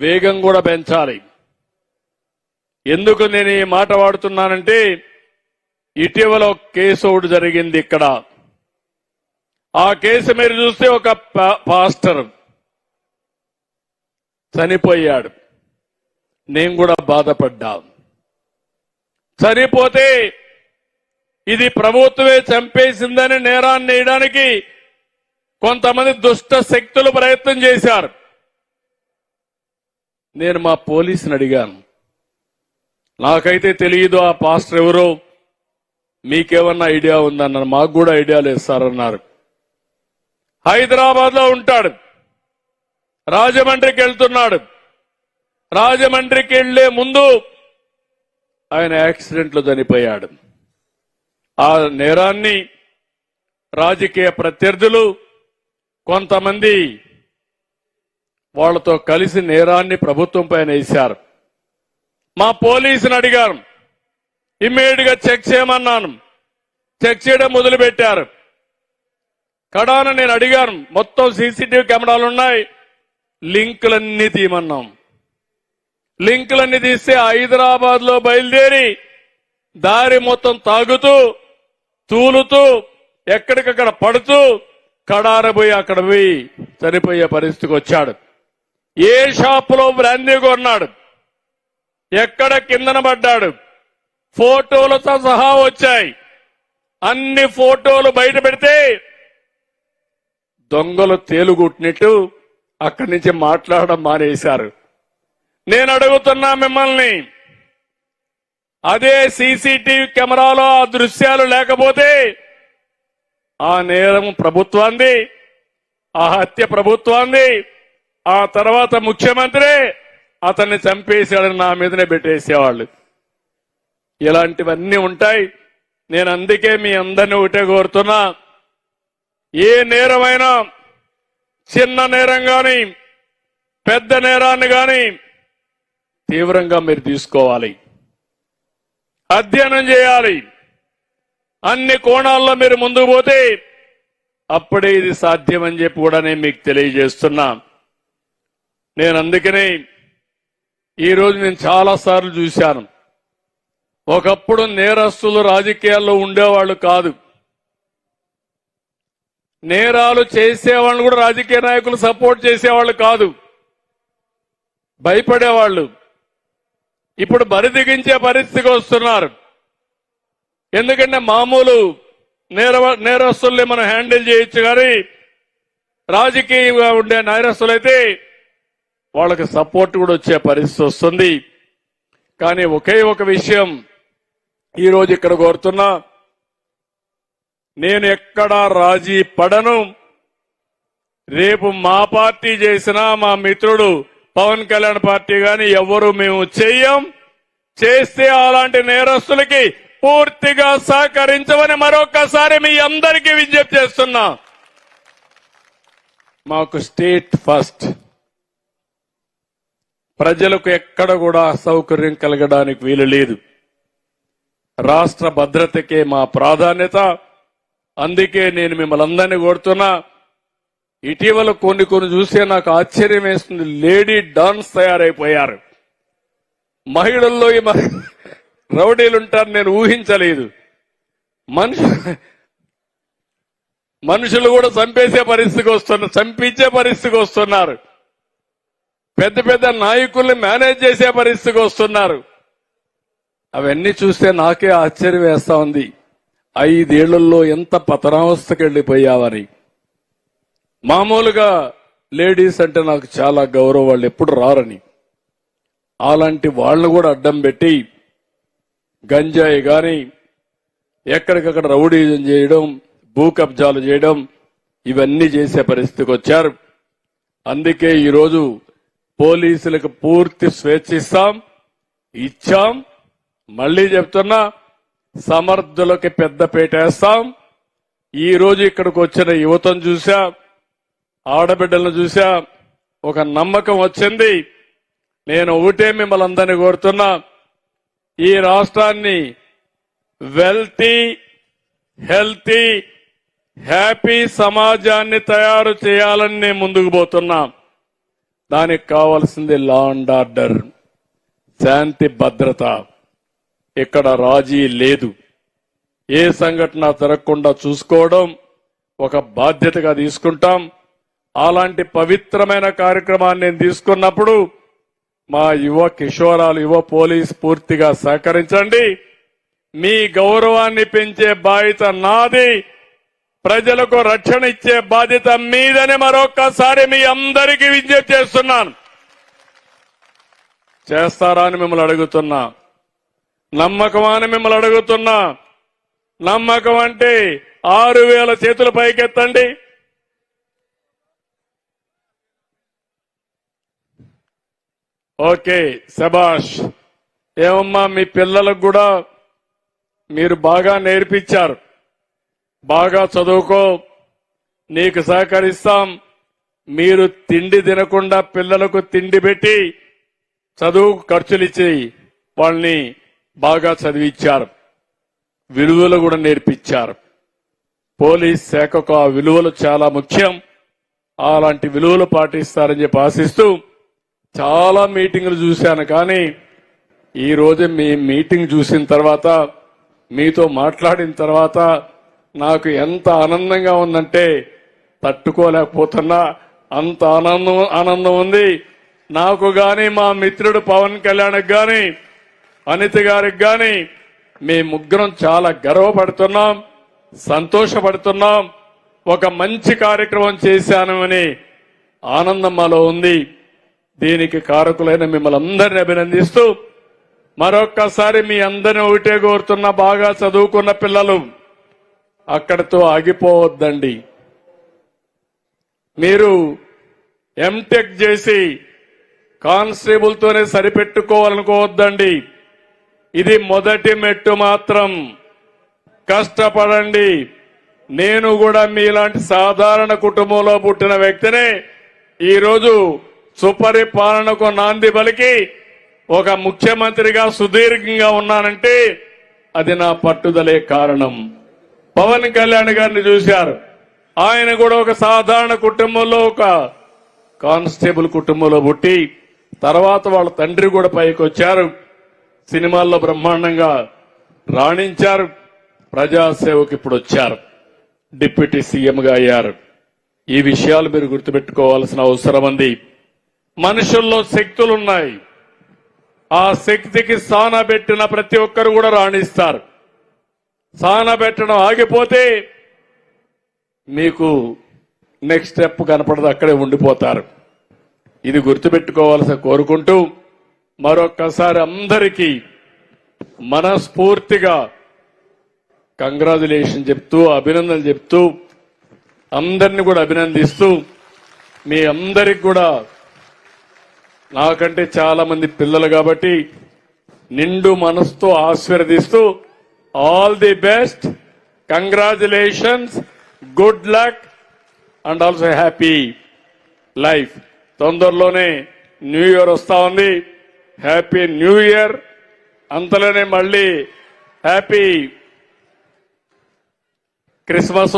వేగం కూడా పెంచాలి. ఎందుకు నేను ఈ మాట వాడుతున్నానంటే ఇటీవల ఒక కేసు ఒకటి జరిగింది ఇక్కడ. ఆ కేసు మీరు చూస్తే ఒక పాస్టర్ చనిపోయాడు. నేను కూడా బాధపడ్డా. చనిపోతే ఇది ప్రభుత్వమే చంపేసిందని నేరాన్ని వేయడానికి కొంతమంది దుష్ట శక్తులు ప్రయత్నం చేశారు. నేను మా పోలీసుని అడిగాను, నాకైతే తెలియదు ఆ పాస్టర్ ఎవరో, మీకేమన్నా ఐడియా ఉందన్నారు. మాకు కూడా ఐడియా లేదు సార్ అన్నారు. హైదరాబాద్ లో ఉంటాడు, రాజమండ్రికి వెళ్తున్నాడు. రాజమండ్రికి వెళ్లే ముందు ఆయన యాక్సిడెంట్ లో చనిపోయాడు. ఆ నేరాన్ని రాజకీయ ప్రత్యర్థులు కొంతమంది వాళ్లతో కలిసి నేరాన్ని ప్రభుత్వం పైన వేశారు. మా పోలీసుని అడిగాను, ఇమ్మీడియట్ గా చెక్ చేయమన్నాను. చెక్ చేయడం మొదలుపెట్టారు. కడాన నేను అడిగాను, మొత్తం సీసీటీవీ కెమెరాలు ఉన్నాయి, లింకులన్నీ తీయమన్నాం. లింకులన్నీ తీస్తే హైదరాబాద్ లో బయలుదేరి దారి మొత్తం తాగుతూ తూలుతూ ఎక్కడికక్కడ పడుతూ కడారబోయి అక్కడ పోయి చనిపోయే పరిస్థితికి వచ్చాడు. ఏ షాపులో బ్రాందీ కొన్నాడు, ఎక్కడ కిందన పడ్డాడు, ఫోటోలతో సహా వచ్చాయి. అన్ని ఫోటోలు బయట పెడితే దొంగలు తేలుగుట్టినట్టు అక్కడి నుంచి మాట్లాడడం మానేశారు. నేను అడుగుతున్నా మిమ్మల్ని, అదే సీసీటీవీ కెమెరాలో ఆ దృశ్యాలు లేకపోతే ఆ నేరం ప్రభుత్వాన్ని, ఆ హత్య ప్రభుత్వాన్ని, ఆ తర్వాత ముఖ్యమంత్రి అతన్ని చంపేశాడని నా మీదనే పెట్టేసేవాళ్ళు. ఇలాంటివన్నీ ఉంటాయి. నేను అందుకే మీ అందరినీ ఒకటే కోరుతున్నా, ఏ నేరమైనా చిన్న నేరం గాని పెద్ద నేరాన్ని గాని తీవ్రంగా మీరు తీసుకోవాలి, అధ్యయనం చేయాలి. అన్ని కోణాల్లో మీరు ముందుకు పోతే అప్పుడే ఇది సాధ్యమని చెప్పి కూడా నేను మీకు తెలియజేస్తున్నా. నేను అందుకనే ఈరోజు నేను చాలా సార్లు చూశాను, ఒకప్పుడు నేరస్తులు రాజకీయాల్లో ఉండేవాళ్లు కాదు, నేరాలు చేసేవాళ్ళు కూడా రాజకీయ నాయకులు సపోర్ట్ చేసేవాళ్ళు కాదు, భయపడేవాళ్లు. ఇప్పుడు బరిదిగించే పరిస్థితికి వస్తున్నారు. ఎందుకంటే మామూలు నేరస్తుల్ని మనం హ్యాండిల్ చేయొచ్చు, కానీ రాజకీయంగా ఉండే నేరస్తులైతే వాళ్ళకి సపోర్ట్ కూడా వచ్చే పరిస్థితి వస్తుంది. కానీ ఒకే ఒక విషయం ఈరోజు ఇక్కడ కోరుతున్నా, నేను ఎక్కడా రాజీ పడను. రేపు మా పార్టీ చేసినా మా మిత్రుడు పవన్ కళ్యాణ్ పార్టీ గాని ఎవరు మేము చెయ్యం. చేస్తే అలాంటి నేరస్తులకి పూర్తిగా సహకరించమని మరొకసారి మీ అందరికీ విజ్ఞప్తి చేస్తున్నా. మాకు స్టేట్ ఫస్ట్, ప్రజలకు ఎక్కడ కూడా అసౌకర్యం కలగడానికి వీలు లేదు. రాష్ట్ర భద్రతకే మా ప్రాధాన్యత. అందుకే నేను మిమ్మల్ని అందరినీ కోరుతున్నా, ఇటీవల కొన్ని చూస్తే నాకు ఆశ్చర్యం వేస్తుంది. లేడీ డాన్స్ తయారైపోయారు. మహిళల్లో ఈ రౌడీలుంటారు నేను ఊహించలేదు. మనుషులు కూడా చంపేసే పరిస్థితికి వస్తున్నారు, చంపించే పరిస్థితికి వస్తున్నారు. పెద్ద పెద్ద నాయకుల్ని మేనేజ్ చేసే పరిస్థితికి వస్తున్నారు. అవన్నీ చూస్తే నాకే ఆశ్చర్యం వేస్తా ఉంది. 5 ఏళ్లలో ఎంత పతనావస్థకి వెళ్లిపోయావని. మామూలుగా లేడీస్ అంటే నాకు చాలా గౌరవం, వాళ్ళు ఎప్పుడు రారని. అలాంటి వాళ్ళను కూడా అడ్డం పెట్టి గంజాయి గాని ఎక్కడికక్కడ రౌడీజం చేయడం, భూ కబ్జాలు చేయడం, ఇవన్నీ చేసే పరిస్థితికి వచ్చారు. అందుకే ఈరోజు పోలీసులకు పూర్తి స్వేచ్ఛ ఇచ్చాం. మళ్లీ చెప్తున్నా, సమర్థులకి పెద్దపీట వేస్తాం. ఈ రోజు ఇక్కడికి వచ్చిన యువతను చూసా, ఆడబిడ్డలను చూసా, ఒక నమ్మకం వచ్చింది. నేను ఒకటే మిమ్మల్ని అందరినీ కోరుతున్నా, ఈ రాష్ట్రాన్ని వెల్తీ, హెల్తీ, హ్యాపీ సమాజాన్ని తయారు చేయాలని నేను ముందుకు పోతున్నా. దానికి కావాల్సింది లా అండ్ ఆర్డర్, శాంతి భద్రత. ఇక్కడ రాజీ లేదు. ఏ సంఘటన జరగకుండా చూసుకోవడం ఒక బాధ్యతగా తీసుకుంటాం. అలాంటి పవిత్రమైన కార్యక్రమాన్ని నేను తీసుకున్నప్పుడు మా యువ కిషోరాలు, యువ పోలీస్ పూర్తిగా సహకరించండి. మీ గౌరవాన్ని పెంచే బాధ్యత నాది, ప్రజలకు రక్షణ ఇచ్చే బాధ్యత మీదని మరొక్కసారి మీ అందరికీ విజ్ఞప్తి చేస్తున్నాను. చేస్తారా అని మిమ్మల్ని అడుగుతున్నా. నమ్మకమా అని మిమ్మల్ని అడుగుతున్నా. నమ్మకం అంటే 6,000 చేతులు పైకెత్తండి. ఓకే, శబాష్. ఏమమ్మా, మీ పిల్లలకు కూడా మీరు బాగా నేర్పించారు. బాగా చదువుకో, నీకు సహకరిస్తాం. మీరు తిండి తినకుండా పిల్లలకు తిండి పెట్టి చదువు ఖర్చులిచ్చి వాళ్ళని బాగా చదివించారు. విలువలు కూడా నేర్పించారు. పోలీస్ శాఖకు ఆ విలువలు చాలా ముఖ్యం. అలాంటి విలువలు పాటిస్తారని చెప్పి ఆశిస్తూ చాలా మీటింగులు చూశాను. కానీ ఈ రోజు మీ మీటింగ్ చూసిన తర్వాత, మీతో మాట్లాడిన తర్వాత నాకు ఎంత ఆనందంగా ఉందంటే తట్టుకోలేకపోతున్నా. అంత ఆనందం ఉంది నాకు గాని, మా మిత్రుడు పవన్ కళ్యాణ్కి గాని, అనిత గారికి గాని. మీ ముగ్గురం చాలా గర్వపడుతున్నాం, సంతోషపడుతున్నాం. ఒక మంచి కార్యక్రమం చేశాను అని ఆనందం మాలో ఉంది. దీనికి కారకులైన మిమ్మల్ని అందరినీ అభినందిస్తూ మరొక్కసారి మీ అందరిని ఒకటే కోరుతున్నా, బాగా చదువుకున్న పిల్లలు అక్కడితో ఆగిపోవద్దండి. మీరు ఎంటెక్ చేసి కానిస్టేబుల్తోనే సరిపెట్టుకోవాలనుకోవద్దండి. ఇది మొదటి మెట్టు మాత్రం. కష్టపడండి. నేను కూడా మీలాంటి సాధారణ కుటుంబంలో పుట్టిన వ్యక్తినే. ఈరోజు సుపరిపాలనకు నాంది పలికి ఒక ముఖ్యమంత్రిగా సుదీర్ఘంగా ఉన్నానంటే అది నా పట్టుదలే కారణం. పవన్ కళ్యాణ్ గారిని చూశారు. ఆయన కూడా ఒక సాధారణ కుటుంబంలో, ఒక కానిస్టేబుల్ కుటుంబంలో పుట్టి తర్వాత వాళ్ళ తండ్రి కూడా పైకి వచ్చారు. సినిమాల్లో బ్రహ్మాండంగా రాణించారు. ప్రజాసేవకు ఇప్పుడు వచ్చారు. డిప్యూటీ సీఎంగా అయ్యారు. ఈ విషయాలు మీరు గుర్తుపెట్టుకోవాల్సిన అవసరం ఉంది. మనుషుల్లో శక్తులున్నాయి. ఆ శక్తికి సానబెట్టిన ప్రతి ఒక్కరు కూడా రాణిస్తారు. సానబెట్టడం ఆగిపోతే మీకు నెక్స్ట్ స్టెప్ కనపడదు, అక్కడే ఉండిపోతారు. ఇది గుర్తుపెట్టుకోవాల్సి కోరుకుంటూ మరొక్కసారి అందరికీ మనస్ఫూర్తిగా కంగ్రాచులేషన్ చెప్తూ, అభినందనలు చెప్తూ, అందరినీ కూడా అభినందిస్తూ, మీ అందరికి కూడా నాకంటే చాలా మంది పిల్లలు కాబట్టి నిండు మనసుతో ఆశీర్వదిస్తూ all the best, congratulations, good luck and also happy life. తొందరలోనే న్యూ ఇయర్ వస్తా ఉంది. Happy new year. అంతలోనే మళ్ళీ హ్యాపీ క్రిస్మస్.